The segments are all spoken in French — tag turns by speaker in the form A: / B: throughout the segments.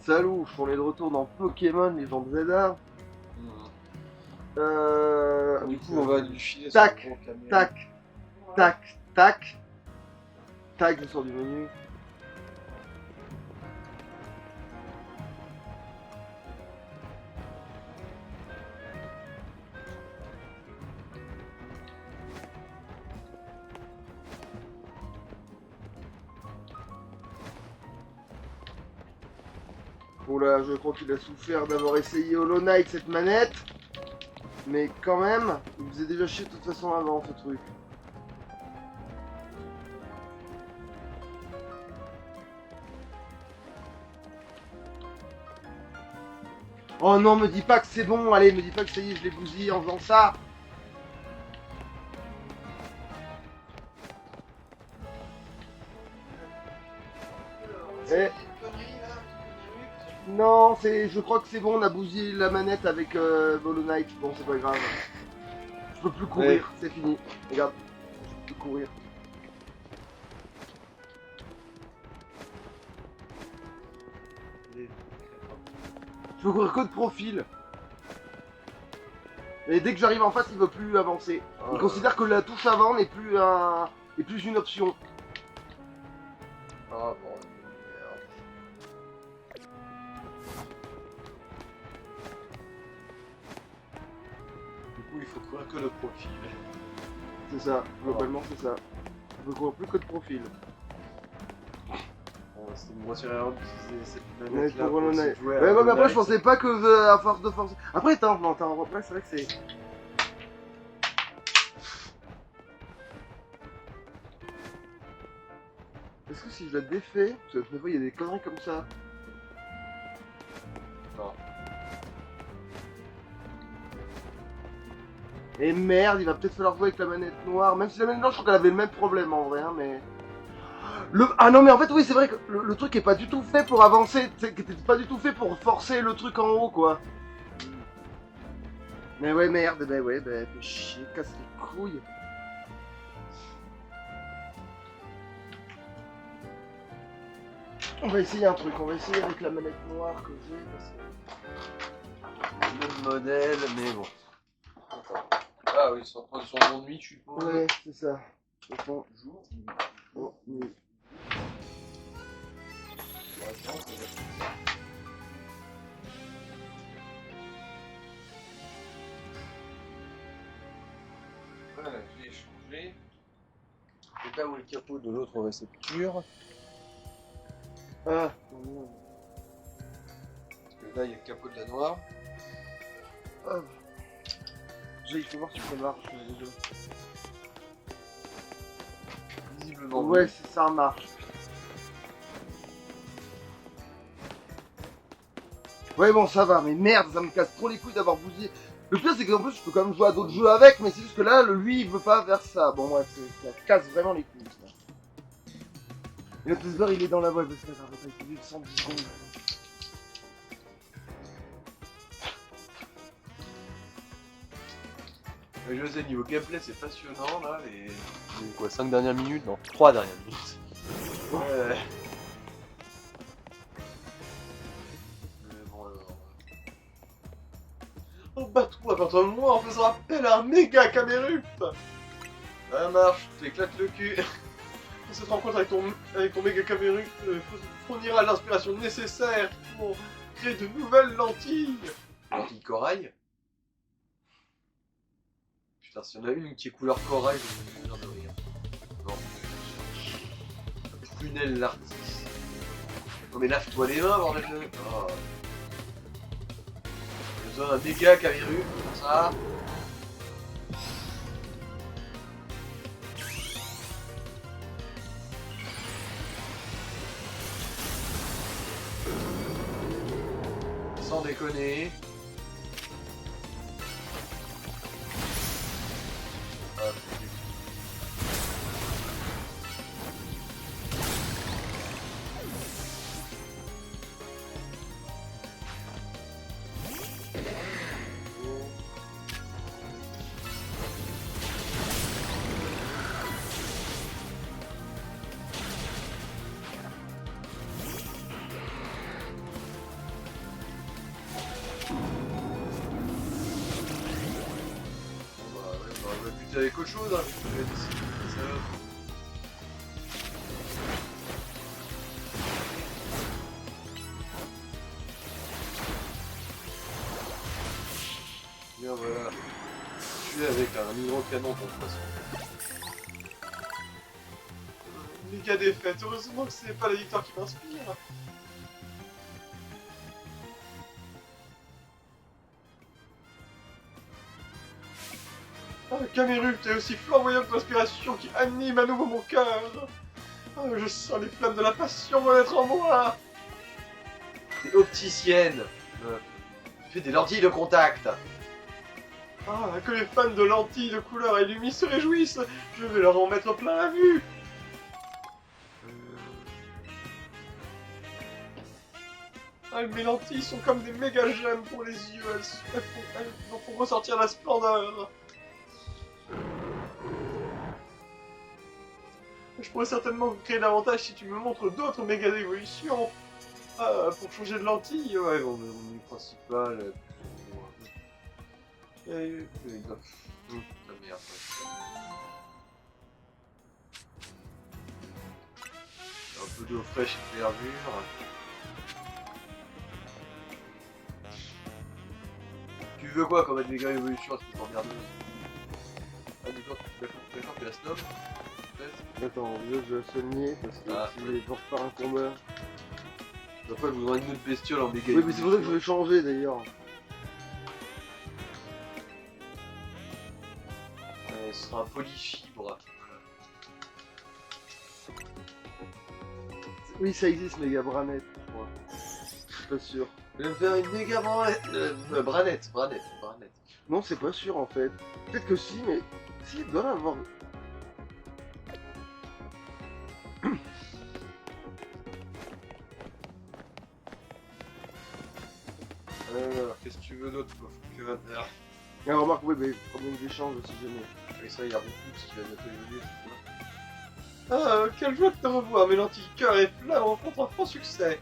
A: Salouche, on est de retour dans Pokémon Légende Zelda.
B: Du coup, on va lui filer
A: Tac,
B: son compte caméra.
A: tac, tac, tac. Tac, je sors du menu. Oh là, je crois qu'il a souffert d'avoir essayé Hollow Knight cette manette. Mais quand même, il faisait déjà chier de toute façon avant ce truc. Oh non, me dis pas que c'est bon, allez, me dis pas que ça y est, je l'ai bousillé en faisant ça. Eh. Non, je crois que c'est bon, on a bousillé la manette avec Hollow Knight. Bon, c'est pas grave. Je peux plus courir,
B: Ouais.
A: c'est fini. Regarde, je peux plus courir. Je peux courir que de profil. Et dès que j'arrive en face, il veut plus avancer. Il considère que la touche avant n'est plus une option.
B: Ah bon, merde. Du coup, il faut courir que le profil.
A: C'est ça, globalement c'est ça. Je peux courir plus que de profil.
B: Bon, c'était une grosse erreur d'utiliser cette
A: Ouais,
B: manette-là
A: pour Hollow
B: essayer de
A: Knight.
B: jouer à
A: Ouais,
B: Hollow
A: mais après, je
B: Knight.
A: pensais pas que à force de forcer. Après, attends, en replay, c'est vrai que c'est. Est-ce que si je la défais, parce que des fois il y a des conneries comme ça.
B: Non.
A: Et merde, il va peut-être falloir jouer avec la manette noire. Même si la manette noire, je crois qu'elle avait le même problème en vrai, hein, mais. Ah non, mais en fait, oui, c'est vrai que le truc est pas du tout fait pour avancer. C'est pas du tout fait pour forcer le truc en haut, quoi. Mais ouais, merde, bah ouais, bah fais chier, casse les couilles. On va essayer un truc, on va essayer avec la manette noire que j'ai.
B: Le même modèle, mais bon. Attends. Ah oui, c'est en position de nuit, je suppose.
A: Ouais, c'est ça. Attends,
B: Jour.
A: oh, oui.
B: Voilà, j'ai changé. C'est là où est le capot de l'autre récepture.
A: Ah,
B: Parce que là, il y a le capot de la noire.
A: ah. Il faut voir si ça marche déjà.
B: Visiblement.
A: Ouais,
B: oui.
A: si ça marche. Ouais, bon, ça va, mais merde, ça me casse trop les couilles d'avoir bousillé. Le pire, c'est qu'en plus, je peux quand même jouer à d'autres jeux avec, mais c'est juste que là, lui, il veut pas faire ça. Bon, ouais, ça casse vraiment les couilles, ça. Et le Tesla, il est dans la voie, parce que ça va être 110 secondes.
B: Mais je sais, niveau gameplay, c'est passionnant là. Les quoi, 5 dernières minutes? Non, 3 dernières minutes. Ouais. Mais bon, alors. On bat tout à partir de moi en faisant appel à un méga Camérupt. Ça marche, tu éclates le cul. Cette rencontre avec ton méga Camérupt fournira l'inspiration nécessaire pour créer de nouvelles lentilles. Lentilles corail? Putain, s'il y en a une qui est couleur corail, je vais mourir de rire. Non. Prunelle l'artiste. Non mais lave-toi les mains, bordel de... Oh. J'ai besoin d'un méga Camérupt, comme ça. Sans déconner. Ah, amusé avec autre chose, hein, vu que j'avais décidé de faire ça. Bien voilà. Je suis avec un niveau canon de toute façon. Méga défaite, heureusement que c'est pas la victoire qui m'inspire. Ah, Camerupt t'es aussi flamboyante d'inspiration qui anime à nouveau mon cœur. Ah, je sens les flammes de la passion naître en moi.
C: T'es opticienne. Tu fais des lentilles de contact.
B: Ah, que les fans de lentilles de couleur et lumière se réjouissent. Je vais leur en mettre plein la vue. Ah, mes lentilles sont comme des méga gemmes pour les yeux. Elles font ressortir la splendeur. Je pourrais certainement créer davantage si tu me montres d'autres méga évolutions. Ah, pour changer de lentille, ouais, bon, mon menu principal. La merde. Un peu d'eau fraîche et de verdure. Tu veux quoi comme méga évolution à ce que t'emmerdes? Ah, d'accord, tu la snob.
A: Attends, je vais la soigner parce que
B: Ah,
A: si je repars un combat.
B: Après, vous aurez une autre bestiole en méga.
A: Oui, mais c'est pour ça que je vais changer d'ailleurs.
B: Ce sera un polyfibre.
A: Oui, ça existe, méga branette. Ouais. Je suis pas sûr.
B: Je vais faire une méga branette. Branette.
A: Non, c'est pas sûr en fait. Peut-être que si, mais si, il doit en avoir.
B: Qu'est-ce que tu veux d'autre, quoi? Que va faire?
A: Ah, remarque, oui, mais problème d'échange si jamais.
B: Avec ça, il y a beaucoup de ce qui va bientôt évoluer. Ah, quelle joie de te revoir, mes lentilles cœur et flamme rencontrent un franc succès.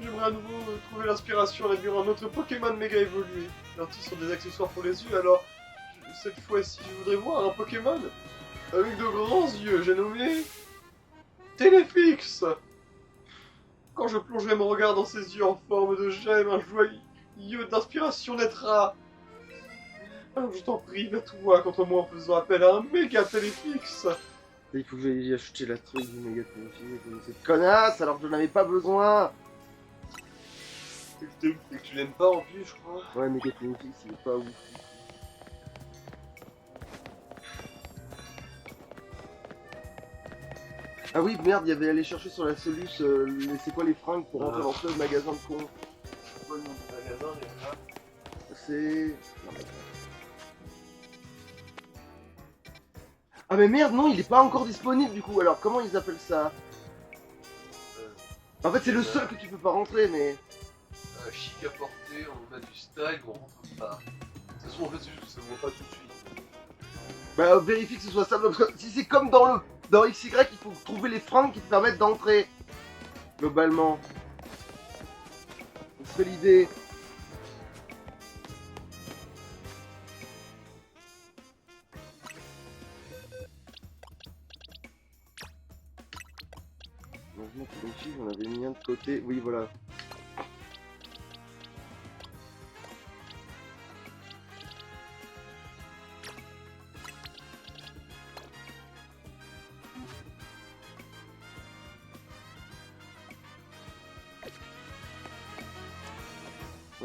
B: J'aimerais à nouveau trouver l'inspiration à réduire un autre Pokémon méga évolué. Les lentilles sont des accessoires pour les yeux, alors cette fois-ci, je voudrais voir un Pokémon avec de grands yeux. J'ai nommé Téléfix. Quand je plongerai mon regard dans ses yeux en forme de gemme, un joyeux d'inspiration naîtra. Alors je t'en prie, bats-toi contre moi en faisant appel à un méga Téléfix.
A: Il faut que j'aille acheter la truc du méga téléphone. Cette connasse, alors que je n'en avais pas besoin.
B: Et que tu l'aimes pas en plus, je crois.
A: Ouais, méga téléphone, c'est pas ouf. Ah oui, merde, il y avait allé chercher sur la Solus, c'est quoi les fringues pour rentrer dans ce magasin de cons.
B: C'est quoi le nom du magasin déjà?
A: C'est... Ah mais merde, non, il est pas encore disponible du coup, alors comment ils appellent ça? En fait, c'est le seul que tu peux pas rentrer, mais...
B: Chic à porter, on a du style, on rentre pas. De toute façon, en fait, c'est juste que ça ne voit pas tout de suite.
A: Bah, vérifie que ce soit ça, parce que si c'est comme dans XY, il faut trouver les fringues qui te permettent d'entrer. Globalement. Ce serait l'idée. Heureusement que les filles, on avait mis un de côté. Oui, voilà.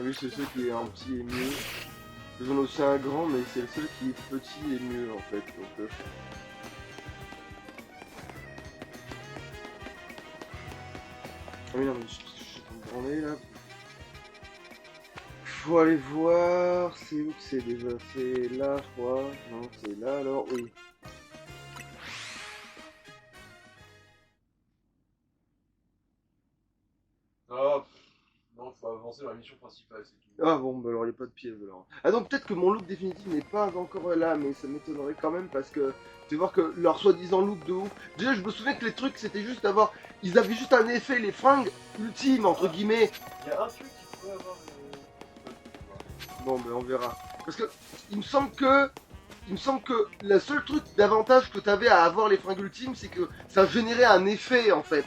A: Lui, c'est le seul qui est un petit et mieux. J'en ai aussi un grand, mais c'est le seul qui est petit et mieux en fait. Donc, Ah oui, non, mais je suis en train de branler là. Faut aller voir. C'est où que c'est déjà? C'est là, je crois. Non, c'est là alors, oui.
B: Ah, non, faut avancer dans la mission principale, c'est tout.
A: Ah bon, bah alors il n'y a pas de piège alors. Ah donc peut-être que mon look définitif n'est pas encore là, mais ça m'étonnerait quand même parce que tu vas voir que leur soi-disant look de ouf. Déjà, je me souviens que les trucs c'était juste avoir. Ils avaient juste un effet, les fringues ultimes entre guillemets.
B: Il y a un truc qui pourrait avoir
A: Bon, ben on verra. Parce que il me semble que il me semble que le seul truc d'avantage que t'avais à avoir les fringues ultimes, c'est que ça générait un effet en fait.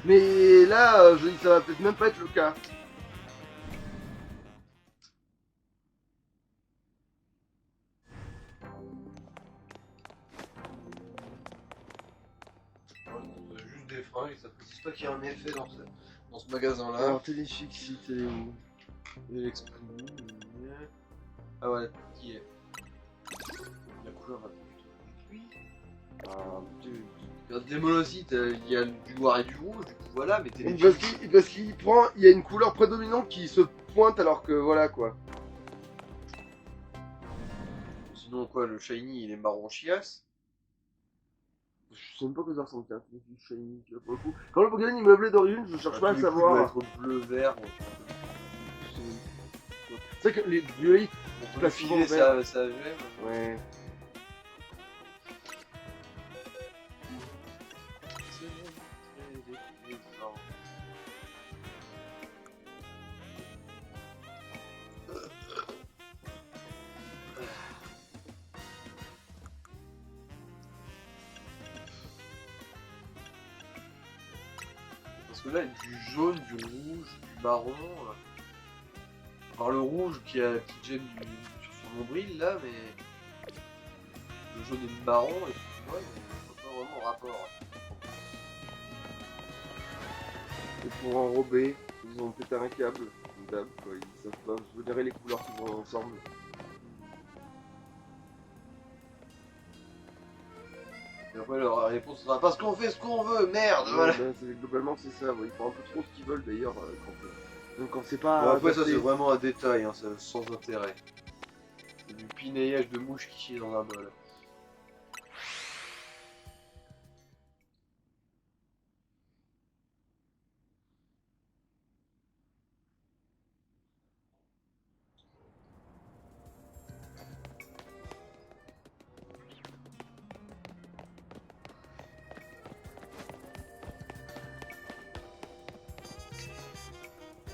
A: Mais là, je dis ça va peut-être même pas être le cas.
C: Juste des fringues, ça ne précise pas qu'il y a un effet dans ce magasin-là.
A: Alors Téléfixit, t'es où?
C: Et l'exprime. Ah ouais, qui est. La couleur va plutôt.
A: Ah,
C: Regarde Démolocite, il y a du noir et du rouge, du coup voilà, mais t'es les
A: parce qu'il prend, il y a une couleur prédominante qui se pointe alors que voilà quoi.
C: Sinon quoi, le shiny il est marron chiasse.
A: Je sais même pas que ça ressemble à un shiny pour le coup. Quand le Pokémon il me l'appelait d'origine, je cherche pas à le savoir.
C: Il doit être bleu vert.
A: C'est vrai que les violets,
C: On
A: Pas
C: peut
A: souvent
C: filer
A: vert.
C: sa gemme.
A: ouais.
C: Parce que là, il y a du jaune, du rouge, du marron. Enfin, le rouge qui a la petite gemme sur son nombril là, mais le jaune et le marron, excuse-moi, mais c'est pas vraiment rapport.
A: Et pour enrober, ils ont pété un câble. Comme d'hab, quoi. Ils savent pas générer les couleurs qui vont ensemble.
C: Et après, leur réponse sera parce qu'on fait ce qu'on veut, merde, voilà.
A: Ouais, globalement, c'est ça. Ouais. Ils font un peu trop ce qu'ils veulent d'ailleurs. Donc quand c'est pas.
C: Bon, après, ça
A: adapté.
C: c'est vraiment un détail, hein, ça, sans intérêt. C'est du pinaillage de mouches qui chie dans un bol.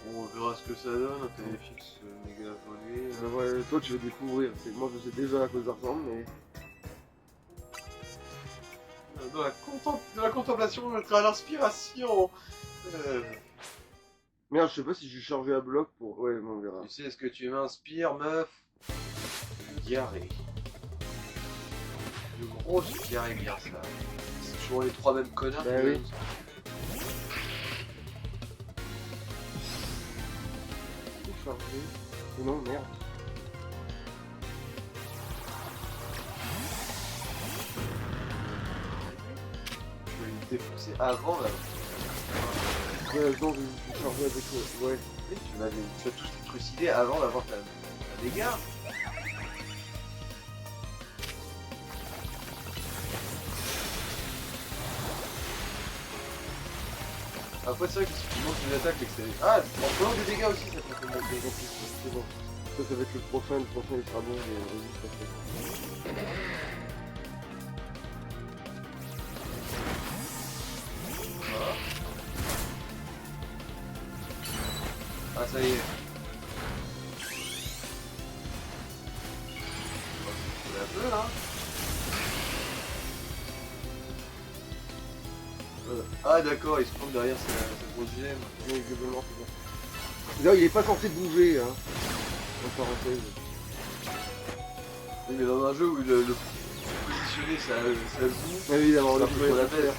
C: Bon, on verra ce que ça donne, un téléfixe méga évolué.
A: Ouais, toi tu veux découvrir. Moi je sais déjà à quoi ça ressemble, mais.
B: De la contemplation, à l'inspiration.
A: Merde, je sais pas si j'ai chargé à bloc pour. Ouais, mais on verra.
C: Tu sais ce que tu m'inspires, meuf? Une diarrhée. Une grosse diarrhée bien ça. C'est toujours les trois mêmes connards.
A: Bah
C: qui
A: oui.
C: donnent ça.
A: Chargé. Oh non, merde.
C: Je vais le défoncer avant là.
A: Ouais, non, j'ai chargé avec. Ouais.
C: Oui, tu as tous les trucidés avant d'avoir ta dégâts. Après c'est vrai que si tu manques une attaque et que c'est... Ah, en prenant des dégâts aussi ça peut te monter.
A: C'est bon. Ça va être le prochain il sera bon, mais vas-y, ça fait.
C: Voilà. Ah ça y est. C'est un peu là. Ah d'accord, il se prend derrière sa grosse gemme.
A: Mais globalement, c'est bon. D'ailleurs, il est pas censé bouger, hein. En parenthèse.
C: Oui, mais dans un jeu où le positionner ça joue,
A: Évidemment,
C: ça
A: le
C: peut
A: faut
C: la
A: la
C: faire.
A: faire.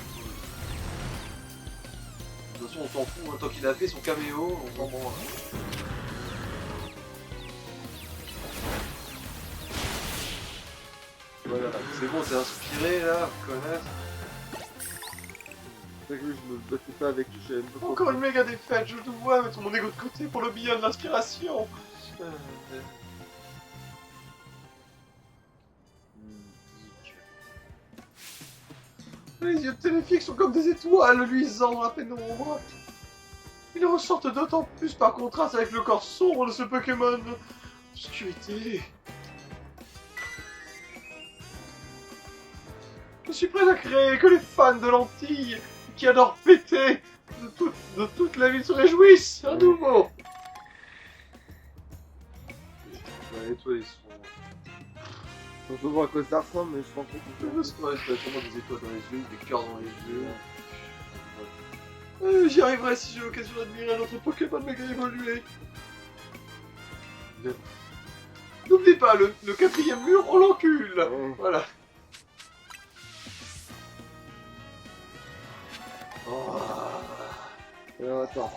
C: De toute façon on s'en fout, hein, tant qu'il a fait son caméo, on s'en branle. Voilà, c'est bon, t'es inspiré là, connasse.
A: C'est que je me battais pas avec lui, je savais même pas
B: Encore une méga défaite, je dois mettre mon ego de côté pour le bien de l'inspiration. Les yeux de Téléfix sont comme des étoiles luisant dans la pénombre. Ils ressortent d'autant plus par contraste avec le corps sombre de ce Pokémon. Obscurité. Je suis prêt à créer que les fans de lentilles qui adorent péter de toute la ville se réjouissent. À nouveau.
C: Ouais, et toi ils sont...
A: On se voit à quoi ça ressemble, mais je pense pas que
C: Parce que ouais, t'as sûrement des étoiles dans les yeux, des cœurs dans les yeux. Ouais. J'y arriverai si j'ai l'occasion d'admirer un autre Pokémon méga évolué. N'oublie pas, le 4ème mur, on l'encule.
A: Ouais.
C: Voilà. Oh.
A: Alors attends.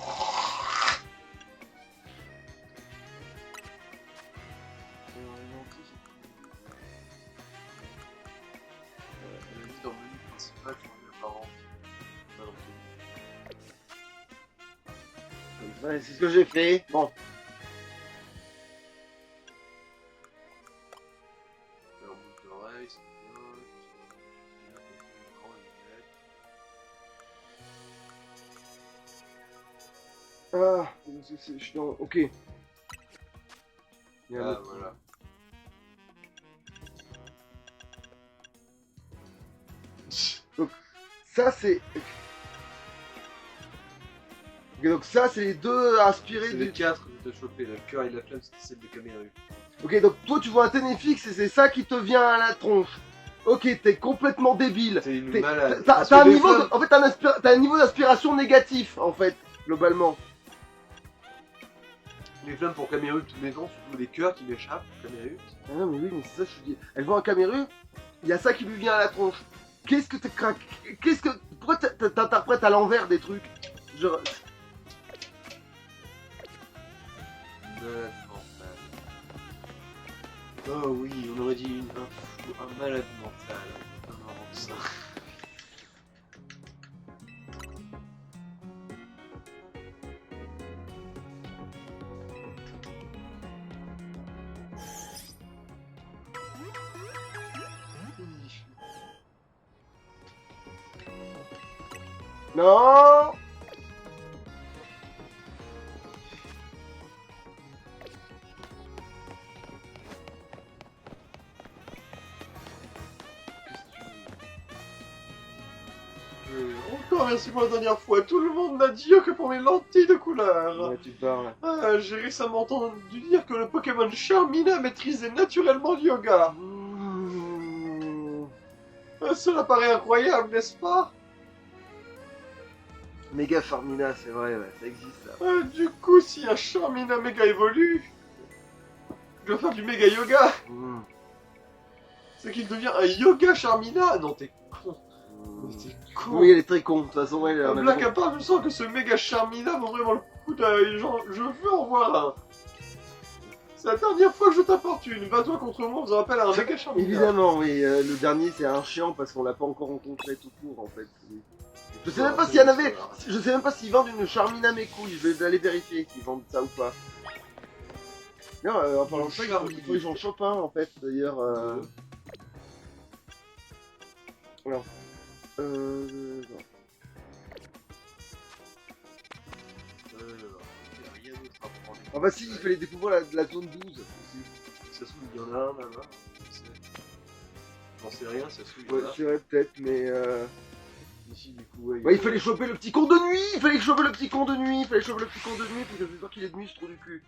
C: Elle a mis dans le menu principal, je m'en vais pas rentrer.
A: Ouais, c'est ce que j'ai fait. Bon.
C: En boucle d'oreille, c'est bien. L'écran, les lunettes.
A: Ah, je suis dans... Ok. Il y a un
C: Ah,
A: autre.
C: voilà.
A: Ça, c'est... Ok, donc ça, c'est les deux inspirés
C: C'est
A: du...
C: les 4 que t'as chopé, le cœur et la flamme, c'était celle de Caméru.
A: Ok, donc toi, tu vois un Ténéfix et c'est ça qui te vient à la tronche. Ok, t'es complètement débile.
C: T'es une
A: T'es-
C: malade.
A: T'as
C: Parce
A: t'as
C: que
A: un
C: les
A: niveau,
C: flammes-
A: en fait, t'as un niveau d'aspiration négatif, en fait, globalement.
C: Les flammes pour Caméru, tous les ans, surtout les cœurs qui m'échappent, Caméru.
A: Ah non, mais oui, mais c'est ça, je te dis. Elle voit un Caméru, il y a ça qui lui vient à la tronche. Qu'est-ce que t'es craque? Qu'est-ce que... Pourquoi t'interprètes à l'envers des trucs? Genre...
C: Malade mental. Oh oui, on aurait dit un malade mental. On invente ça.
A: Non.
B: Encore merci pour la dernière fois. Tout le monde n'a dit que pour mes lentilles de couleur.
A: Ouais, tu parles.
B: Ah, j'ai récemment entendu dire que le Pokémon Charmina maîtrisait naturellement le yoga. Cela paraît incroyable, n'est-ce pas?
A: Méga Farmina, c'est vrai, ouais, ça existe ça.
B: Du coup, si un Charmina méga évolue, il doit faire du méga yoga.
A: Mmh.
B: C'est qu'il devient un yoga Charmina. Non, t'es con. Mais t'es con.
A: Oui, elle est très con, de toute façon, ouais, on a
B: Blague
A: bien-
B: à part, je sens que ce méga Charmina vaut vraiment le coup d'œil. Genre, je veux en voir un. C'est la dernière fois que je t'importune. Bats-toi contre moi en faisant appel à un méga Charmina.
A: Évidemment, oui, le dernier c'est un chiant parce qu'on l'a pas encore rencontré tout court en fait. Je sais même pas s'il y en avait, je sais même pas s'ils vendent une Charmina mes couilles, je vais aller vérifier s'ils vendent ça ou pas. Non, en parlant de ça, il faut que j'en chope un en fait d'ailleurs. Alors, non.
C: Rien d'autre à prendre.
A: Ah bah si, il fallait découvrir la zone 12 aussi.
C: Ça se trouve, il y en a un là-bas. J'en sais rien, ça se trouve, il y
A: Ouais,
C: en a.
A: c'est vrai peut-être, mais
C: Ici, du coup, ouais.
A: ouais, il fallait choper le petit con de nuit, il fallait choper le petit con de nuit, parce que j'ai peur qu'il ait de nuit, je trouve du cul.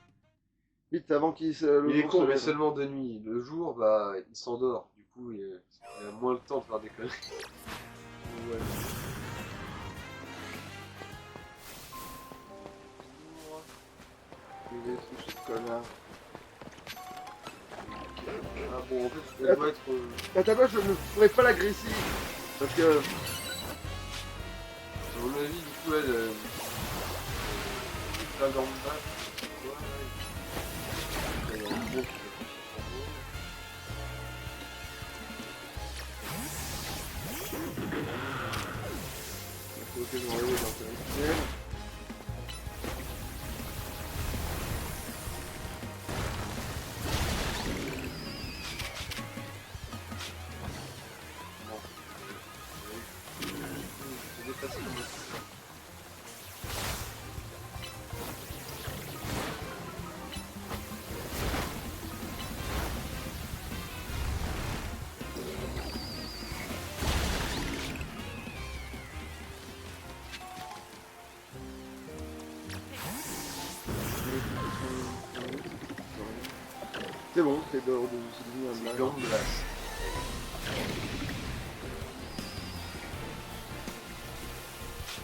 A: Vite, avant qu'il se... le
C: Il est
A: jour
C: con,
A: se
C: mais
A: lève.
C: seulement de nuit. Le jour, bah, il s'endort. Du coup, il a moins le temps de faire des conneries. Ouais.
A: Il est sous ce connard.
C: Ah bon, en fait, elle doit être.
A: La tabac, je ne pourrais pas l'agresser. Parce que...
C: À mon avis, du coup, elle. Plein d'armes de balle. Il y a un gros qui fait son combo.
A: Il faut que je me réveille dans ce rituel.
C: C'est déplacé comme ça.
A: C'est bon, c'est devenu un
C: C'est
A: mal.
C: Gamblas.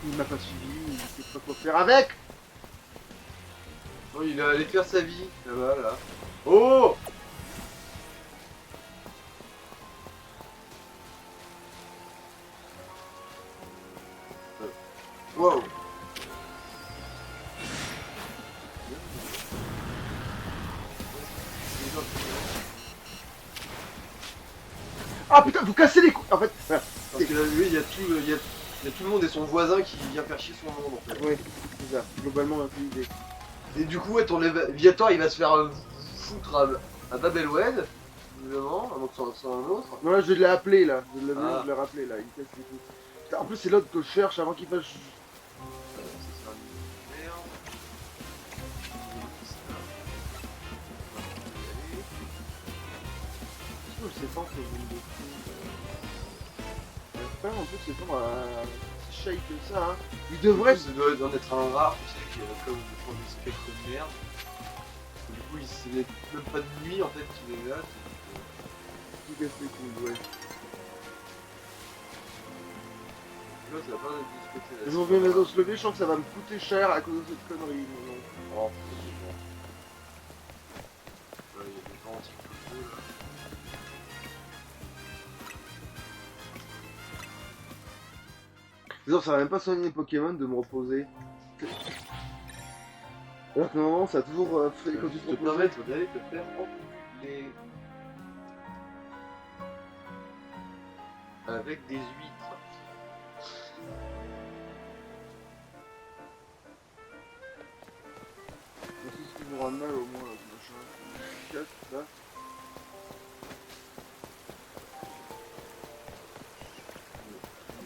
A: Il m'a pas suivi, il sait pas quoi faire avec.
C: Oh, il est allé faire sa vie, là-bas, là. Oh! Wow!
A: Ah putain, vous cassez les couilles. En fait, voilà.
C: Parce que là, lui, il y a tout le monde et son voisin qui vient faire chier son monde, en fait.
A: Oui, c'est ça. Globalement, un peu l'idée.
C: Et du coup, ouais, ton Viator, il va se faire foutre à Babelwed, évidemment, avant que ce soit un autre.
A: Non, là, je l'ai appelé, là. Je l'ai
C: Ah.
A: je l'ai rappelé, là. Il casse les couilles. Putain, en plus, c'est l'autre que je cherche avant qu'il fasse...
C: Ça, c'est un merde.
A: Je sais pas, c'est une de pas en plus c'est pas si shy que ça, hein. Il devrait...
C: Ça doit en être un rare, tu sais, qui est comme des spectres de merde. Du coup, c'est même pas de nuit en fait qu'il est là.
A: Tout casse les couilles, ouais.
C: Là, ça va pas être de ce côté-là.
A: Je reviens maintenant se lever, je sens que ça va me coûter cher à cause de cette connerie. Mais non.
C: Oh, c'est bon. Là, il y a des gens anti-peu là.
A: Genre, ça va même pas soigner les Pokémon de me reposer. Alors que normalement, ça a toujours fait quand tu te
C: te
A: reposes.
C: permettre d'aller te faire enculer. Avec des huîtres.
A: C'est ce qui vous rend mal au moins, là, ce machin. Casse, ça.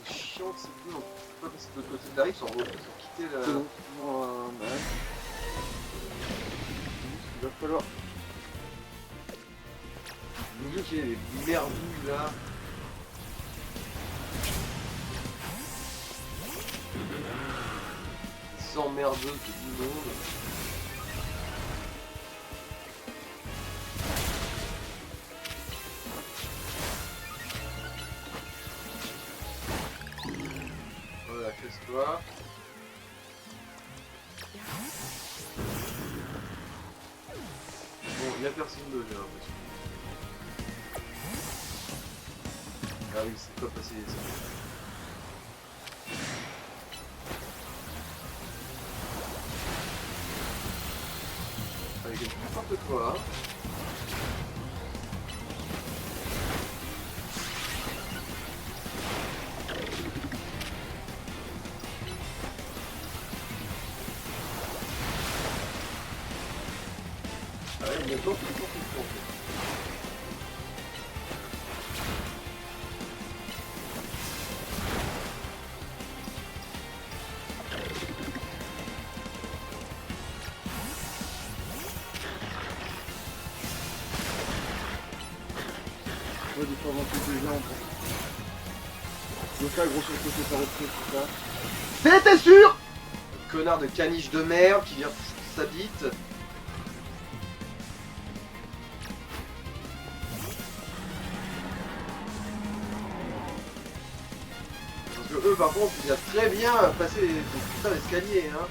C: C'est chiant, c'est cool. On peut pas passer de l'autre côté de la rive sans quitter la.
A: C'est bon, toujours un mal. Il va falloir...
C: Niquer les merdouilles là. Les emmerdeuses de tout le monde. Voilà, casse-toi. Bon, il n'y a personne de j'ai l'impression. Ah oui, c'est pas passé ça. Avec n'importe quoi. Ah ouais, maintenant c'est pas tout le temps.
A: Ouais, des fois, avant que les gens... Je veux faire gros sur le côté par autre chose, tout ça. C'était sûr.
C: Connard de caniche de merde qui vient foutre sa bite. Parce que eux par contre ils savent très bien passer les putains d'escaliers hein.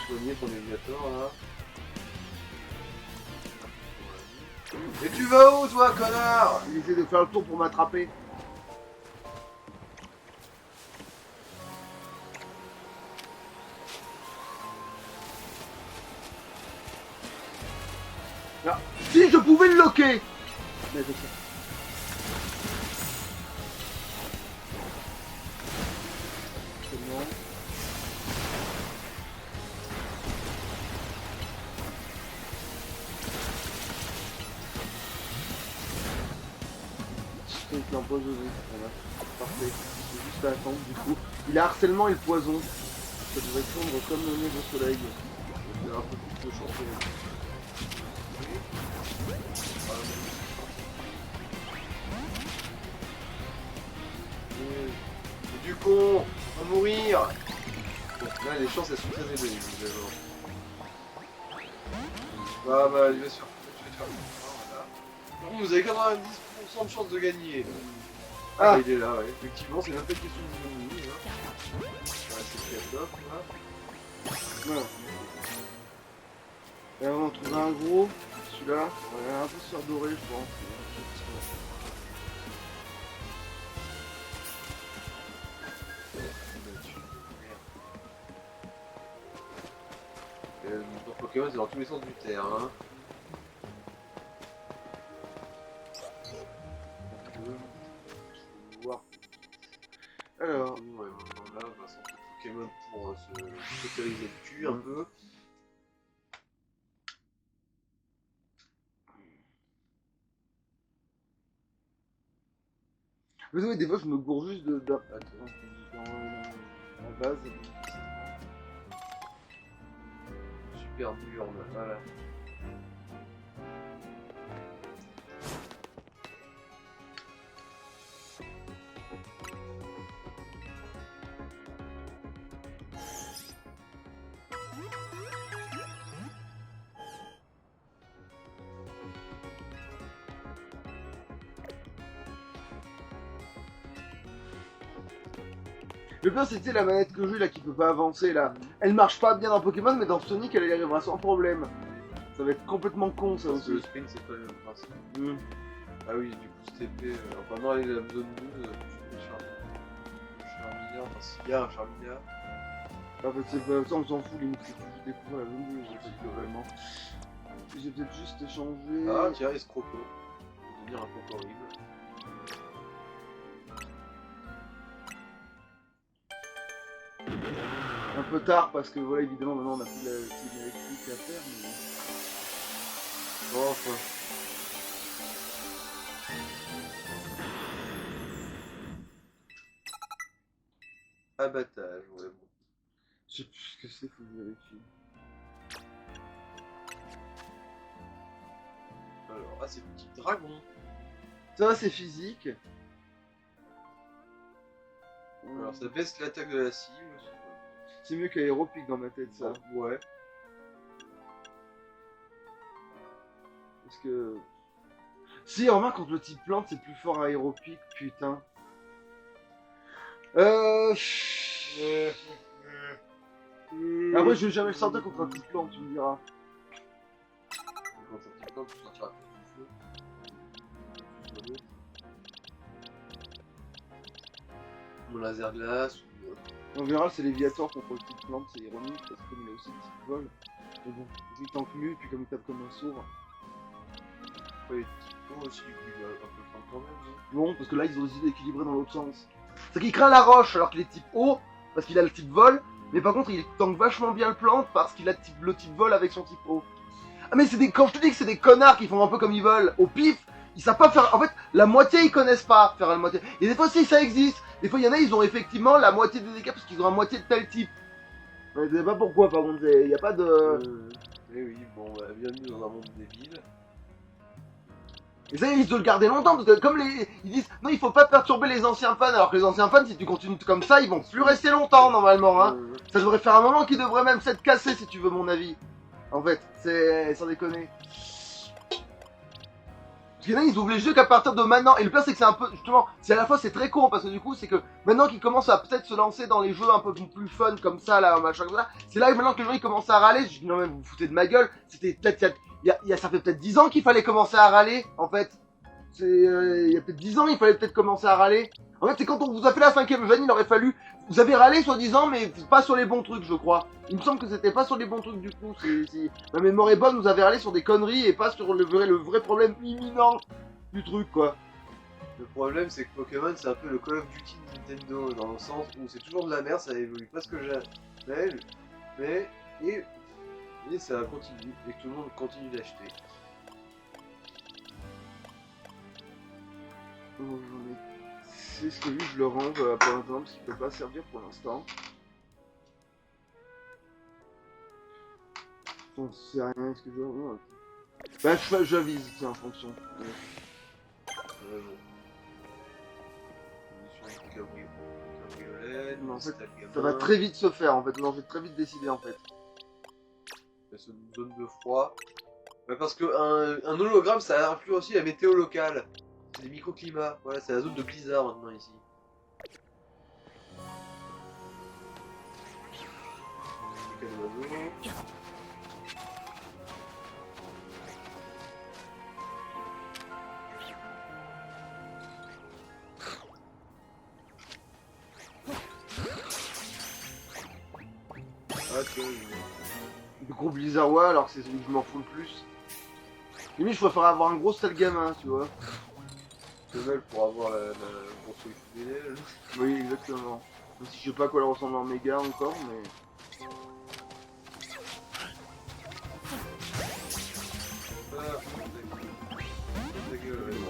C: Soigner ton aviator là. Et tu vas où toi connard?
A: Il essaie de faire le tour pour m'attraper. Ah, si je pouvais le loquer. Mais je sais. C'est bon. Il est empoisonné. Voilà. Parfait. C'est juste à attendre du coup. Il a harcèlement et le poison. Ça devrait fondre comme le nez au soleil. C'est un peu plus de chanter.
C: C'est du con, on va mourir. Bon, là les chances elles sont très élevées évidemment. Bah, il va se faire. Tu vas te faire voilà. Par contre, vous avez 90% de chance de gagner.
A: Ah.
C: Il est là, ouais. Effectivement, c'est même pas une question de vie. Hein. Je vais rester très top, là.
A: Voilà. Et on va en trouver un gros. Celui-là, on va un peu se faire dorer, je pense.
C: Mon Pokémon, c'est dans tous les sens du terre. Hein. Voir.
A: Alors,
C: Ouais, maintenant là, on va sortir Pokémon pour se sécuriser le cul un peu.
A: vous savez, des fois, je me gourre juste de. En base.
C: Super dur, voilà.
A: Le pire, c'était la manette que j'ai là qui peut pas avancer là. Elle marche pas bien dans Pokémon, mais dans Sonic, elle y arrivera sans problème. Ça va être complètement con ça
C: Parce que
A: aussi.
C: le sprint, c'est pas le même principe. Ah oui, du coup, cet épée, pendant la zone 12, je peux Charmilla, enfin s'il y a un Charmilla.
A: En fait, c'est pas ça, on s'en fout, limite, c'est que je découvre la zone 12, globalement. J'ai peut-être juste échangé.
C: Ah tiens, Escroco. Devenir un peu horrible.
A: Un peu tard parce que voilà, évidemment, maintenant on a plus la team électrique à faire. Mais...
C: Oh, enfin. Abattage, ouais, bon.
A: Je sais plus ce que c'est, faut que je vérifie.
C: Alors, c'est le petit dragon.
A: Ça, c'est physique.
C: Alors, ça baisse l'attaque de la cible.
A: C'est mieux qu'aéropique dans ma tête, ça.
C: Ouais.
A: Parce que. Si, remarque, quand le type plante, c'est plus fort aéropique, putain. Après, je vais jamais le sortir contre un type plante, tu me diras.
C: Quand ça te plante, tu sortiras plus du feu. Mon laser glace.
A: En général, c'est Léviator contre le type plante, c'est ironique, parce que comme il a aussi le type vol. Mais bon, il tank mieux, et puis comme il tape comme un sourd.
C: Ouais, typo aussi, il a un peu faim quand même. Hein.
A: Bon, parce que là, ils ont décidé d'équilibrer dans l'autre sens. C'est qu'il craint la roche, alors qu'il est type haut, parce qu'il a le type vol. Mais par contre, il tank vachement bien le plante, parce qu'il a le type vol avec son type haut. Ah mais c'est des... Quand je te dis que c'est des connards qui font un peu comme ils veulent, au pif, ils savent pas faire... En fait, la moitié, ils connaissent pas faire la moitié. Et des fois, si, ça existe. Des fois, il y en a, ils ont effectivement la moitié des dégâts, parce qu'ils ont la moitié de tel type. Mais je sais pas pourquoi, par contre, il y a pas de...
C: Eh oui, bon, bah, bienvenue dans un monde débile.
A: Et ça, ils doivent le garder longtemps, parce que comme ils disent, non, il faut pas perturber les anciens fans, alors que les anciens fans, si tu continues comme ça, ils vont plus rester longtemps, normalement, hein. Ça devrait faire un moment qu'ils devraient même s'être cassés, si tu veux mon avis. En fait, c'est sans déconner. Parce qu'il y en a, ils ouvrent les jeux qu'à partir de maintenant. Et le pire, c'est que c'est un peu, justement, c'est à la fois, c'est très con, parce que du coup, c'est que maintenant qu'ils commencent à peut-être se lancer dans les jeux un peu plus fun, comme ça, là, machin, comme ça, c'est là que maintenant que les gens, ils commencent à râler. Je dis, non, mais vous vous foutez de ma gueule. C'était peut-être, ça fait peut-être 10 ans qu'il fallait commencer à râler, en fait. Il y a peut-être 10 ans, il fallait peut-être commencer à râler. En fait, c'est quand on vous a fait la 5ème veine, il aurait fallu... Vous avez râlé soi-disant, mais pas sur les bons trucs, je crois. Il me semble que c'était pas sur les bons trucs du coup. Si ma mémoire est bonne, vous avez râlé sur des conneries et pas sur le vrai problème imminent du truc, quoi.
C: Le problème, c'est que Pokémon, c'est un peu le Call of Duty de Nintendo, dans le sens où c'est toujours de la merde, ça évolue pas ce que jamais, mais... Et ça continue, et que tout le monde continue d'acheter.
A: Oh, j'en ai... C'est ce que lui, je le range pour l'instant, parce qu'il peut pas servir pour l'instant. J'en sais rien, est-ce que je... Ouais. Bah, j'avise, c'est en fonction. Ouais.
C: Cabriolet,
A: Mais en fait,
C: gamin.
A: ça va très vite se faire, en fait. Non, je vais très vite décider, en fait.
C: C'est une zone de froid. Bah parce que un hologramme ça influe aussi la météo locale. C'est des microclimats. Voilà, c'est la zone de blizzard maintenant ici. Quel oiseau. Ah, tu vois,
A: Le gros blizzardois, alors c'est celui que je m'en fous le plus. Limite, je préfère avoir un gros sale gamin, tu vois.
C: c'est mal pour avoir la grosse fidèle.
A: Oui, exactement. Même si je sais pas à quoi elle ressemble en méga encore, mais.
C: Ah, ta gueule, ouais.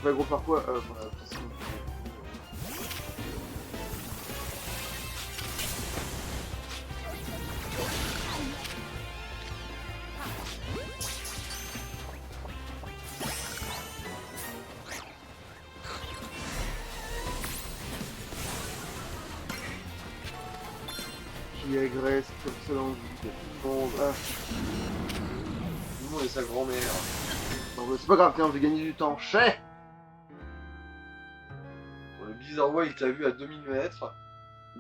A: Pas gros par quoi qui agresse comme ça dans le vide. Bon, bah.
C: Tout le monde et sa grand-mère.
A: Non, bah, c'est pas grave, tiens, je vais gagner du temps. Chais
C: Bon, le Blizzardway il t'a vu à 2000 mètres.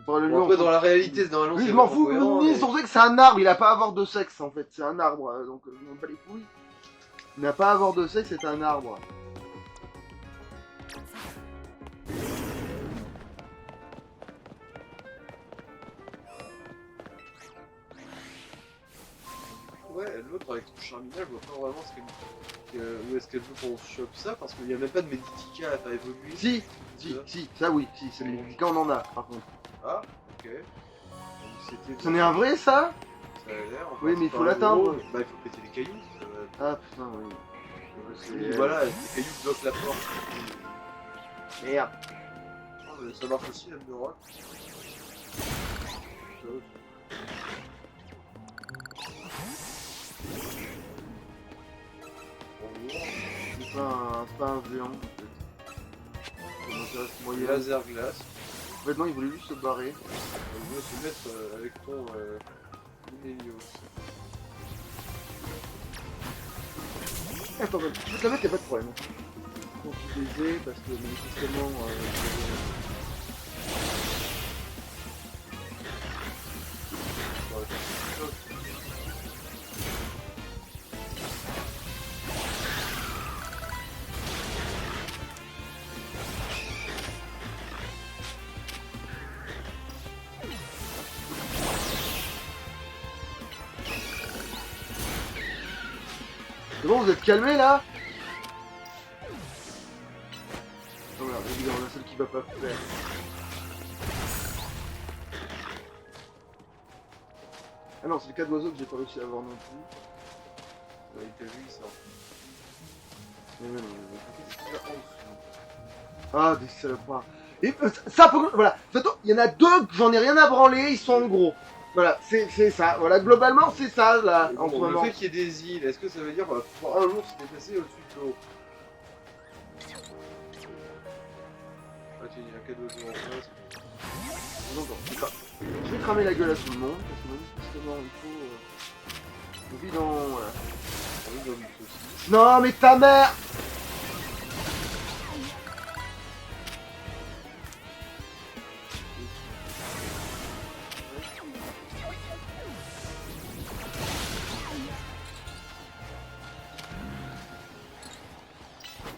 A: Bon,
C: Bon, après, dans la réalité, c'est normalement
A: lui,
C: c'est
A: je m'en
C: vraiment
A: fous,
C: cohérent,
A: lui,
C: mais-
A: son truc, c'est un arbre, il a pas à avoir de sexe en fait, c'est un arbre, donc je m'en bats les couilles. Il n'a pas à avoir de sexe, c'est un arbre.
C: Ouais, l'autre avec son Charmina, je vois pas vraiment où est-ce qu'elle veut qu'on chope ça, parce qu'il n'y a même pas de Meditica à faire évoluer.
A: Si, si, ça oui, si, c'est le médicament, on en a, par contre.
C: Ah, ok. C'était...
A: C'en est un vrai, ça?
C: Ça a l'air. Enfin,
A: Oui, mais il
C: c'est
A: faut
C: pas un
A: l'atteindre.
C: gros, bah, il faut péter les cailloux. Ça va...
A: Ah, putain, oui.
C: Oui, voilà, les cailloux bloquent la porte.
A: Merde.
C: Oh, mais ça marche aussi, l'âme de rock.
A: C'est pas un géant, en fait. Comment ça reste moyen.
C: Laser glace.
A: En fait, non, il voulait juste se barrer.
C: On veut se mettre avec ton Minelios.
A: Attends, je vais te la mettre, y'a pas de problème. Pour utiliser, parce que manifestement. C'est bon, vous êtes calmés là? Oh merde, évidemment, la seule qui va pas faire. Ah non, c'est le cas d'oiseau que j'ai pas réussi à avoir non plus.
C: Ouais, il t'a vu, ça.
A: Mais non, mais... Ah, des salopards. Et ça, voilà. De toute façon, il y en a deux que j'en ai rien à branler, ils sont en gros. Voilà, c'est ça. Voilà, globalement, c'est ça, là, en ce
C: Bon, le
A: moment.
C: fait qu'il y ait des îles, est-ce que ça veut dire qu'on va pouvoir un jour se déplacer au-dessus de l'eau? Ah tiens, il y a un cadeau de jour en face.
A: Non, non, c'est pas. Je vais cramer la gueule à tout le monde, parce que manifestement, il faut... Bidon, voilà.
C: On est dans une saucisse.
A: Non, mais ta mère!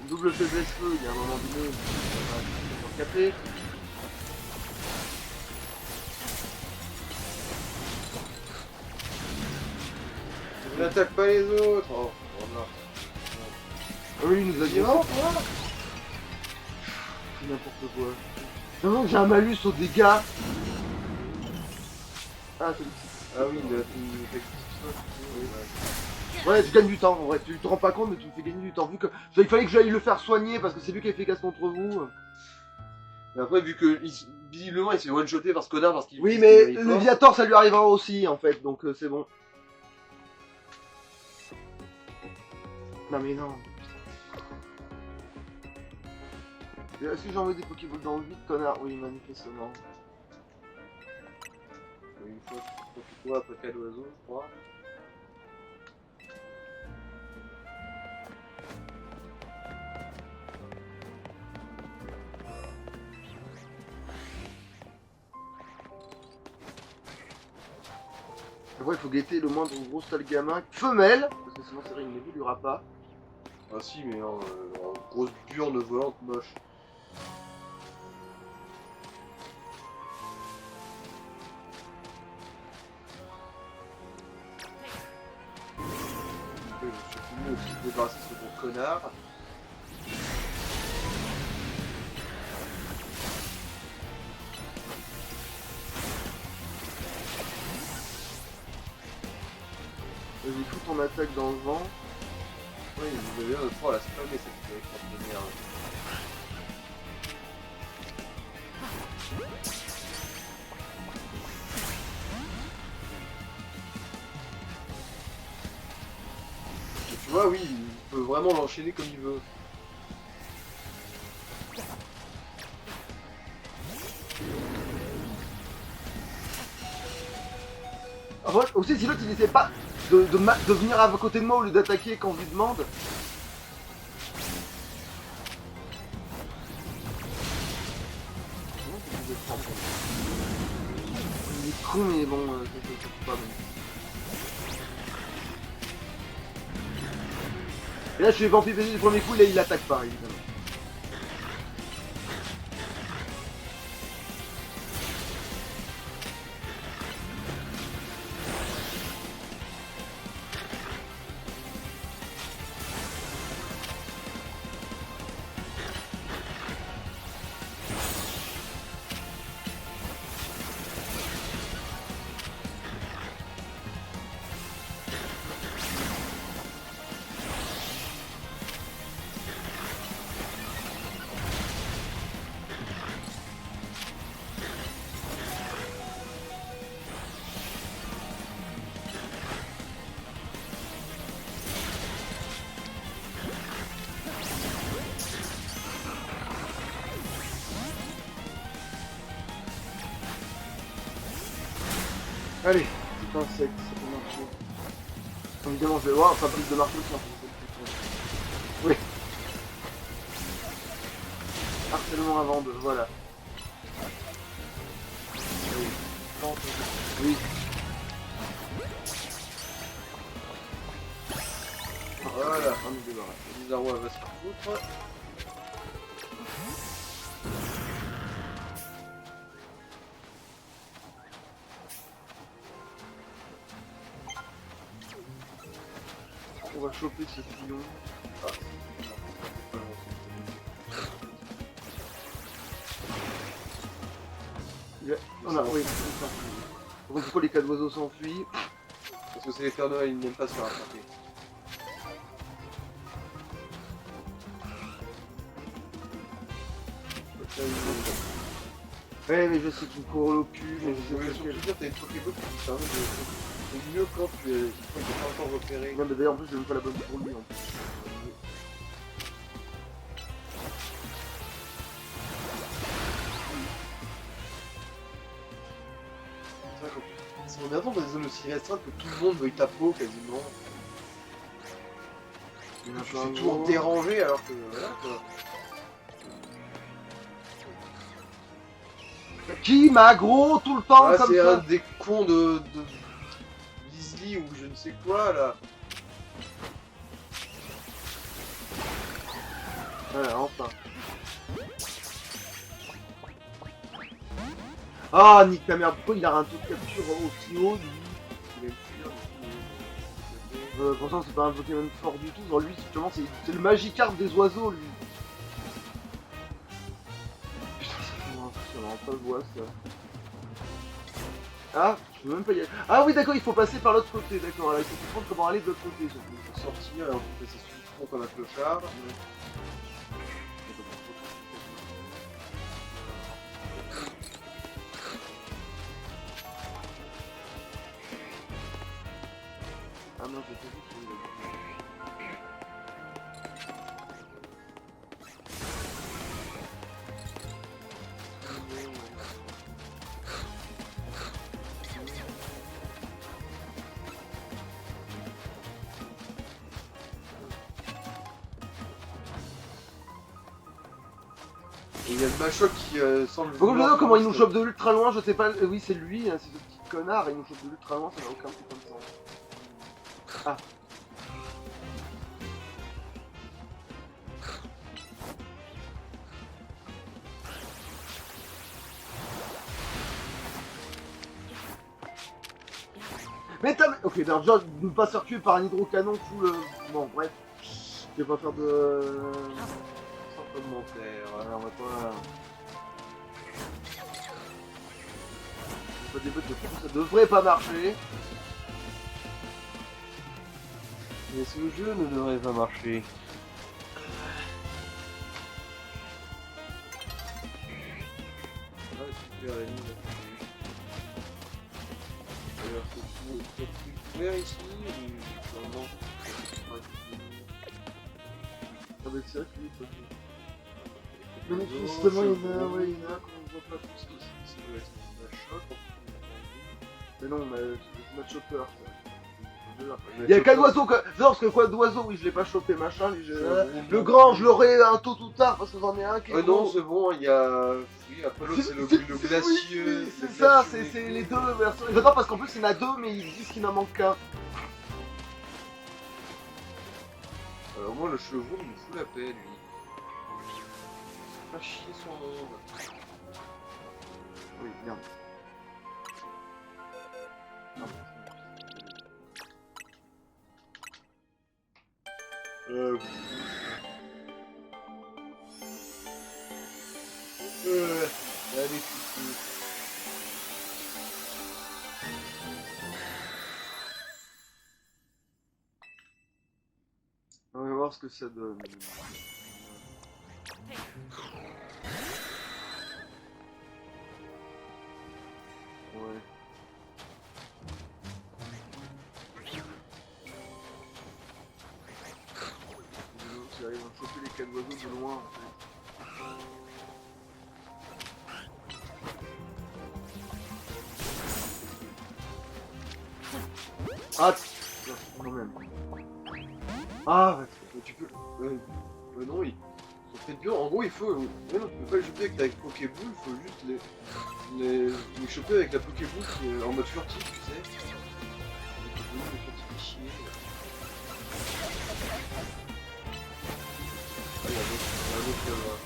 A: Double faiblesse feu, il y a un moment donné, on va capter.
C: On n'attaque pas les autres. Oh, voilà.
A: Ah oui, il nous a dit
C: Vivant,
A: oh, c'est n'importe quoi. Non, non, j'ai un malus aux dégâts. Ah, c'est
C: Ah oui, il a
A: Ouais, tu gagnes du temps, en vrai, tu te rends pas compte, mais tu me fais gagner du temps. Vu que il fallait que j'aille le faire soigner parce que c'est lui qui a fait casse contre vous.
C: Et après, vu que visiblement il s'est one-shoté par ce connard parce qu'il.
A: Oui,
C: qu'il
A: mais
C: est
A: le
C: fort.
A: Viator ça lui arrivera aussi en fait, donc c'est bon. Non, mais non. Est-ce que j'ai envoyé des Pokéballs dans le vide, connard? Oui, manifestement.
C: Une fois, tu cours après 4 oiseaux, je crois.
A: Après, il faut guetter le moindre gros sale gamin femelle, parce que sinon, c'est vrai, il n'évoluera pas.
C: Ah si, mais en grosse burne volante moche. Je suis venu aussi se débarrasser de ce gros connard.
A: Vas-y, fous ton attaque dans le vent.
C: Oui, vous avez l'air de pouvoir la spammer cette avec de merde. Et tu vois, oui, il peut vraiment l'enchaîner comme il veut.
A: Après, aussi, si l'autre il essaie pas de venir à côté de moi au lieu d'attaquer quand on lui demande. Il est con, mais bon, c'est pas bon. Et là, je suis vampire du premier coup, là il attaque pas, évidemment. Allez, c'est un insecte, ça peut marcher. Évidemment, je vais voir, enfin plus de marteau tiens. Oui. Harcèlement à vendre, voilà. Oui.
C: Voilà,
A: on est débarrassé.
C: Bizarrois va se faire foutre.
A: On va choper ce sillon. Ah. On a, oui, c'est ça. Donc, pourquoi les 4 oiseaux s'enfuient?
C: Parce que c'est les Pères Noël, ils n'aiment pas se faire attraper.
A: Ouais, mais je sais qu'il me court au cul, mais je sais
C: Oui,
A: pas
C: surtout
A: quel.
C: dire, t'as une Pokéball qui permet de... C'est mieux quand tu es pas encore repéré.
A: Non, mais d'ailleurs, en plus, j'ai même pas la bonne pour lui en plus.
C: C'est emmerdant dans des zones aussi restreintes que tout le monde veuille ta peau quasiment.
A: Il y en a
C: Tu
A: plein
C: fais
A: de
C: toujours
A: gros.
C: déranger alors que voilà quoi.
A: Qui m'aggro tout le temps
C: Ah,
A: comme
C: c'est un
A: ça?
C: des cons de Leslie ou je ne sais quoi là.
A: Voilà, enfin. Ah, nique ta mère, pourquoi il a un taux de capture aussi haut, lui?
C: Il a une fure,
A: Pourtant, c'est pas un Pokémon fort du tout. Genre, lui, justement, c'est le Magikarp des oiseaux, lui. Putain, ça fait impressionnant, pas le voix, ça. Ah, je peux même pas y aller. Ah oui, d'accord, il faut passer par l'autre côté, d'accord. Alors, il faut comprendre comment aller de l'autre côté, surtout.
C: il faut sortir et on peut passer sur le front comme un clochard.
A: Ah non, j'ai pas vu qu'il y avait.
C: il y a le Machoc qui semble.
A: Par contre, je sais pas comment il nous chope de ultra loin, je sais pas. Oui, c'est lui, hein, c'est ce petit connard, il nous chope de ultra loin, ça n'a aucun putain de sens. Ah. Mais t'as... Ok, alors déjà, ne pas se faire tuer par un hydrocanon full... Bon, bref. Je vais pas faire de...
C: Sans commentaire.
A: Ouais, on va pas... Pas des bottes de fou, ça devrait pas marcher.
C: Mais ce jeu ne devrait pas marcher. Ah, super, la ligne là-dessus. Alors, c'est tout ouvert ici ou non?
A: Ah bah c'est vrai que lui, il faut... Mais justement, il y en a, ouais, il y en a qu'on voit pas plus que ça.
C: Ça doit être un Machoc.
A: Mais non, mais c'est notre chopper, ça. Il y a qu'un oiseau que... Non, parce que quoi d'oiseau, oui, je l'ai pas chopé, machin. Le grand, je l'aurai un tôt ou tard, parce que j'en ai un qui est
C: non,
A: gros.
C: c'est bon, il y a... Oui, Apollo, c'est le glacieux.
A: Oui,
C: le
A: c'est ça,
C: glacieux
A: c'est
C: des
A: les
C: clous.
A: deux versions. J'adore parce qu'en plus, il y en a deux, mais ils disent qu'il n'en manque qu'un.
C: Alors moi, le chevaux, il me fout la paix, lui. Pas chier son monde.
A: Oui, merde.
C: Allez, coucou.
A: On va voir ce que ça donne. Ouais. J'arrive à choper les quatre oiseaux de loin en fait. Ah, quand même. Ah, ouais.
C: Mais tu peux... non, ils sont faits dur. En gros, il faut... non, tu peux pas les choper avec la Pokéball, il faut juste les choper avec la Pokéball qui est en mode furtif, tu sais. Les furtifs chier. Ah, il y a un autre là-bas.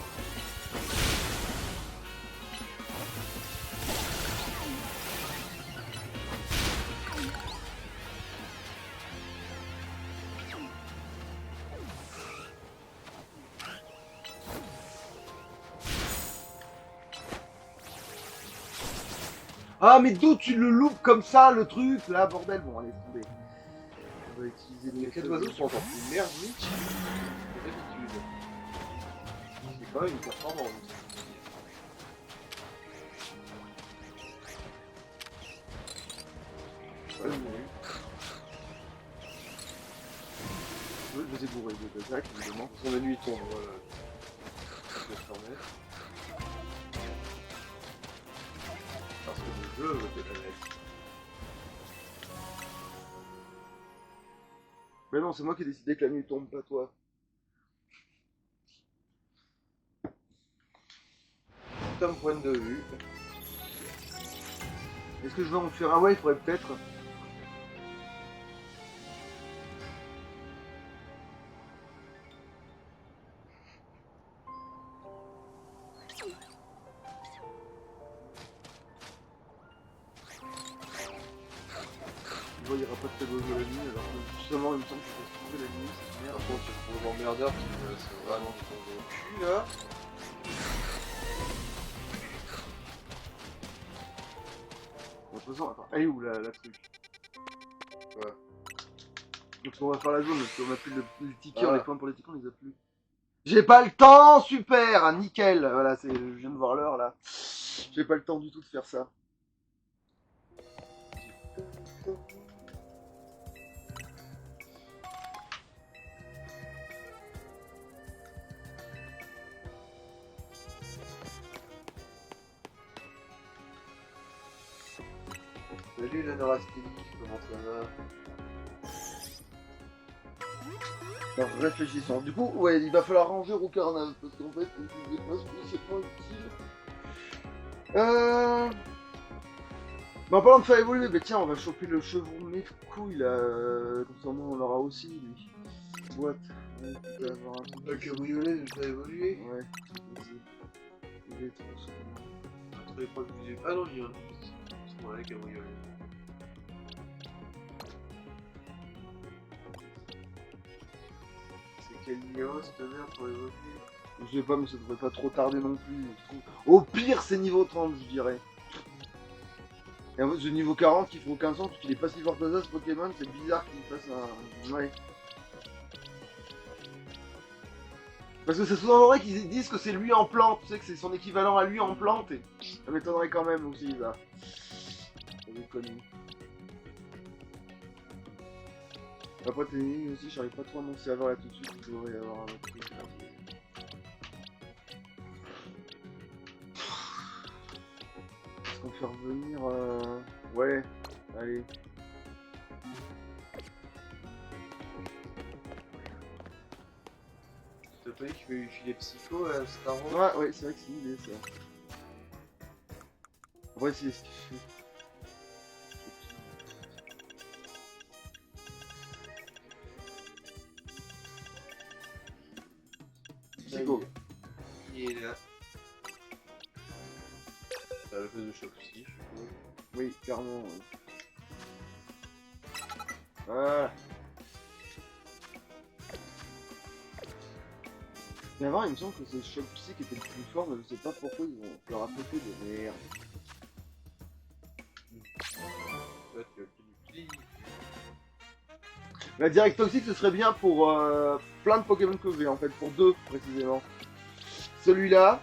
A: Ah, mais d'où tu le loupes comme ça, le truc, là, bordel. Bon, allez, tomber. On va utiliser
C: Les quatre oiseaux sont encore plus merdiques que d'habitude. C'est quand même une performance.
A: Ouais, je les ai bourrés de Zach, évidemment.
C: Son la nuit tombe, voilà. Je vais se remettre. Parce que le jeu veut te la mettre.
A: Mais non, c'est moi qui ai décidé que la nuit tombe, pas toi.
C: Comme point de vue.
A: Est-ce que je vais en faire un? Ouais, il faudrait peut-être. Il n'y aura pas de cadeau de la nuit, alors que justement, il me semble que je vais trouver la nuit, cette merde.
C: Par contre, c'est pour l'emmerdeur qui me laisse vraiment tomber au cul là.
A: Bon, de toute façon, attends, elle est où la truc?
C: Ouais.
A: Donc on va faire la zone, parce qu'on a plus les tickets,
C: Voilà.
A: les points pour les tickets, on les a plus. J'ai pas le temps, super, ah, nickel. Voilà, je viens de voir l'heure là. J'ai pas le temps du tout de faire ça.
C: Salut la Norastini, comment ça va?
A: Alors réfléchissons. Du coup, ouais, il va falloir ranger au carnage parce qu'en fait, c'est pas spécialement utile. Mais en parlant de faire évoluer, bah tiens, on va choper le chevronné de couille là. Comme ça, au moins, on l'aura aussi lui. What? Ouais, il peut avoir un truc.
C: Le cabriolet, je vais évoluer.
A: Ouais, vas-y. Il est trop souvent.
C: Entre les points de vue. Ah non, il y en a. C'est bon, le cabriolet. C'est quel niveau cette merde pour évoluer?
A: Je sais pas, mais ça devrait pas trop tarder non plus. Je trouve. Au pire, c'est niveau 30, je dirais. Et en fait, ce niveau 40 qui fait aucun sens parce qu'il est pas si fort que ça ce Pokémon, c'est bizarre qu'il fasse un. Ouais. Parce que ça sous-entendrait qu'ils disent que c'est lui en plante, tu sais que c'est son équivalent à lui en plante et ça m'étonnerait quand même aussi ça. Ça déconne. Après t'es énigme aussi, j'arrive pas trop à m'en servir là tout de suite, je devrais avoir un autre truc là. Est-ce qu'on fait revenir Ouais, allez.
C: T'as pas dit qu'il fallait lui filer psycho à Star Wars?
A: Ouais, c'est vrai que c'est une idée ça. Après c'est ce qu'il fait. Psycho.
C: Il est là. T'as le fait de choc aussi, je suppose.
A: Oui, clairement. Ouais. Voilà. Mais avant, il me semble que c'est le choc psy qui était le plus fort, mais je sais pas pourquoi ils vont leur apporter de merde.
C: Là, tu as plus du pli.
A: La direct toxique, ce serait bien pour plein de Pokémon que j'ai en fait, pour deux précisément. Celui-là,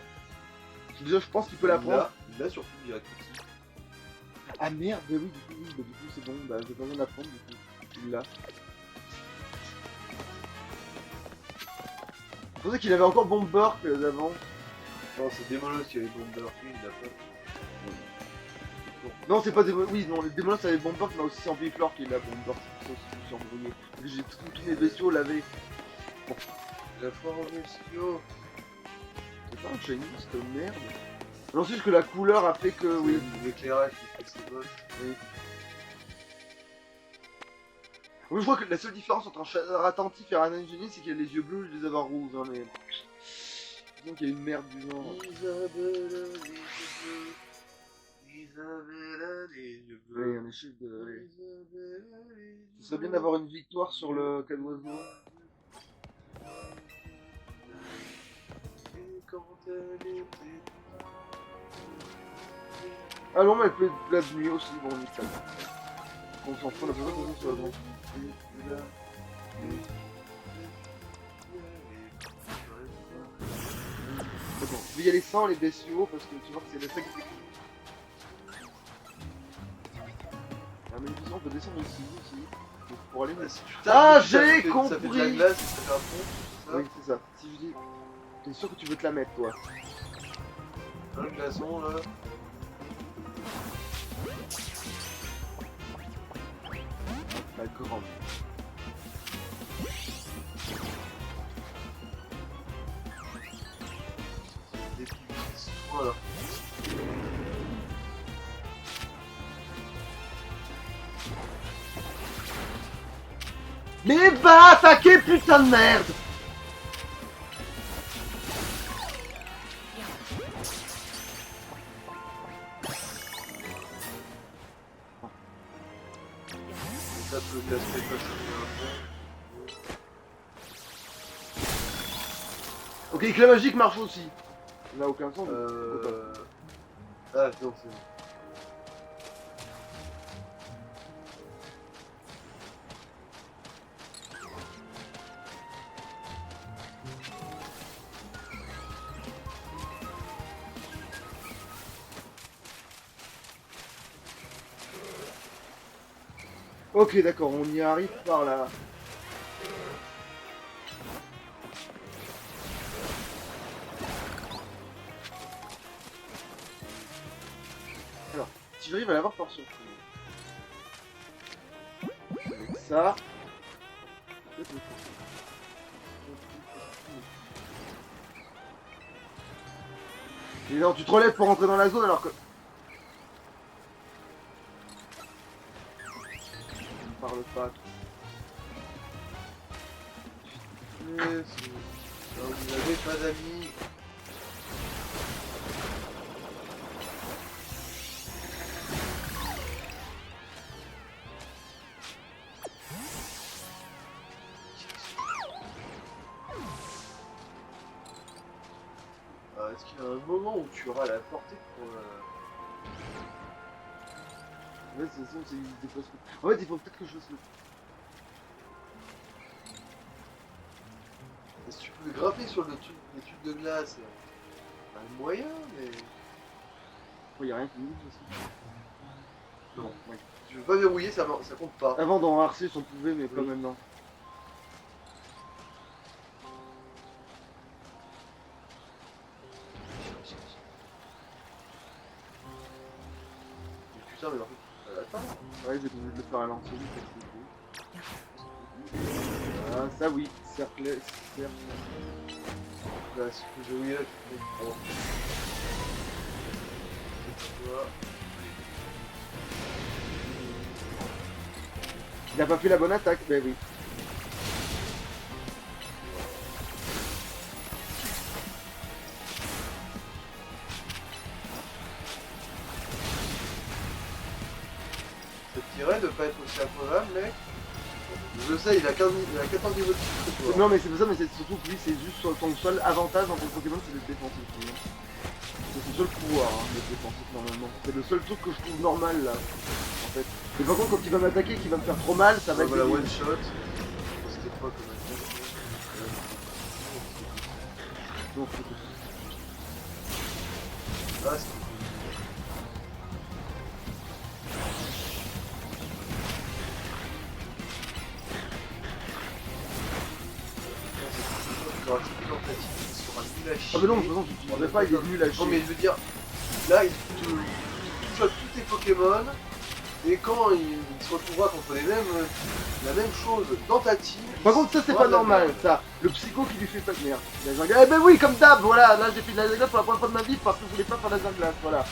A: déjà je pense qu'il peut l'apprendre.
C: Là, surtout direct toxique.
A: Ah merde, bah oui, du coup c'est bon, bah j'ai pas besoin d'apprendre du coup. Il l'a. Je pensais qu'il avait encore Bomber d'avant.
C: Non, c'est Démolos qui avait Bomber, lui, il l'a pas.
A: Non, c'est pas Démolos, oui, non, les Démolos avait Bomber, mais aussi Ampiflore qui l'a Bomber, c'est pour ça que je me suis embrouillé. J'ai tous mes bestiaux l'avaient. Bon.
C: La foire au bestiaux.
A: C'est pas un shiny cette merde. Non, c'est juste que la couleur a fait que, oui.
C: L'éclairage qui fait que c'est moche.
A: Oui. Oui, je crois que la seule différence entre un chasseur attentif et un ingénieur, c'est qu'il a les yeux bleus et les avoir rouges, hein, mais... Disons qu'il y a une merde du genre.
C: Isabella, les yeux bleus. Isabella, les yeux
A: Oui,
C: bleus.
A: un échec de... Oui.
C: Isabella, les yeux
A: Ce serait bien d'avoir une victoire sur le Cadoiseau.
C: Et quand elle était...
A: Ah non, mais elle peut être de la nuit aussi, bon, on est ça. On s'en fout, on a besoin de sur la droite. C'est bon, je vais y aller sans les bestiaux parce que tu vois que c'est l'effet qui fait. Ah, mais disons, on peut descendre ici, donc pour aller.
C: Ah, si tu
A: Ah,
C: tapes, ça
A: j'ai
C: fait- Ça fait de la
A: compris.
C: glace et ça fait un pont, c'est ça?
A: Oui, c'est ça. Si je dis. T'es sûr que tu veux te la mettre, toi?
C: Un glaçon là.
A: La grande.
C: Des petits. Voilà.
A: Mais va attaquer, putain de merde!
C: Ça peut glacer pas ça.
A: Ok, éclat magique marche aussi. Ça n'a aucun sens.
C: Ah non, c'est bon.
A: Ok, d'accord, on y arrive par là. Alors, si j'arrive à l'avoir par surprise. Avec ça. peut-être le faire. Et non, tu te relèves pour rentrer dans la zone alors que... On ne parle pas.
C: Vous n'avez pas d'amis. Est-ce qu'il y a un moment où tu auras la portée pour...
A: Ouais, c'est ça, c'est des postes. En fait, il faut peut-être que je fasse le...
C: Est-ce que tu peux grimper sur les tubes de glace? Pas le moyen, mais...
A: Il n'y a rien qui me dit de toute façon.
C: Non. Ouais. Si tu veux pas verrouiller, ça compte pas.
A: Avant dans Arceus on pouvait, mais pas
C: Oui.
A: maintenant.
C: Putain, mais en fait... attends.
A: Ouais, j'ai obligé de le faire à l'ancienne. Ah, ça oui, cercle.
C: Là, si tu peux verrouiller là, tu peux mettre trop.
A: Il a pas fait la bonne attaque, ben oui.
C: Ça te dirait de pas être aussi improbable, mec? Je sais, il a 14 niveaux de titre que toi.
A: Non, mais c'est pas ça, mais c'est surtout que lui, c'est juste son seul avantage en tant que Pokémon, c'est d'être défensif. C'est son seul pouvoir, hein, d'être défensif normalement. C'est le seul truc que je trouve normal là, en fait. Et par contre, quand il va m'attaquer, qu'il va me faire trop mal, ça va être.
C: Voilà,
A: débile.
C: one shot. C'était pas comme un
A: Donc,
C: Ah, c'est... Tu auras cliqué dans ta team, il sera nul à chier.
A: ah, mais non, de toute façon, tu n'utiliserais pas, il est nul à chier.
C: Non, mais je veux dire, là, il te touche à tous tes Pokémon, et quand il se retrouvera contre la même chose dans ta team.
A: Par contre, ça, c'est
C: il
A: pas
C: sera de la
A: normal,
C: merde.
A: ça. Le psycho qui lui fait pas de merde. Laser glace. Eh ben oui, comme d'hab, voilà. Là, j'ai fait de la laser glace pour la première fois de ma vie parce que je voulais pas faire laser glace, voilà.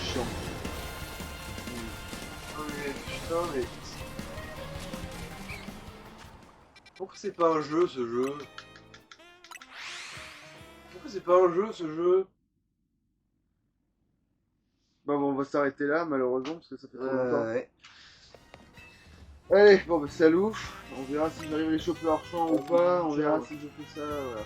A: Chiant.
C: Non, mais putain, mais... Pourquoi c'est pas un jeu, ce jeu? Pourquoi c'est pas un jeu, ce jeu?
A: Bon, on va s'arrêter là, malheureusement, parce que ça fait trop longtemps.
C: Ouais.
A: Allez, bon, bah, salut. On verra si j'arrive à les choper hors champ ou pas. On verra si je fais ça. Voilà.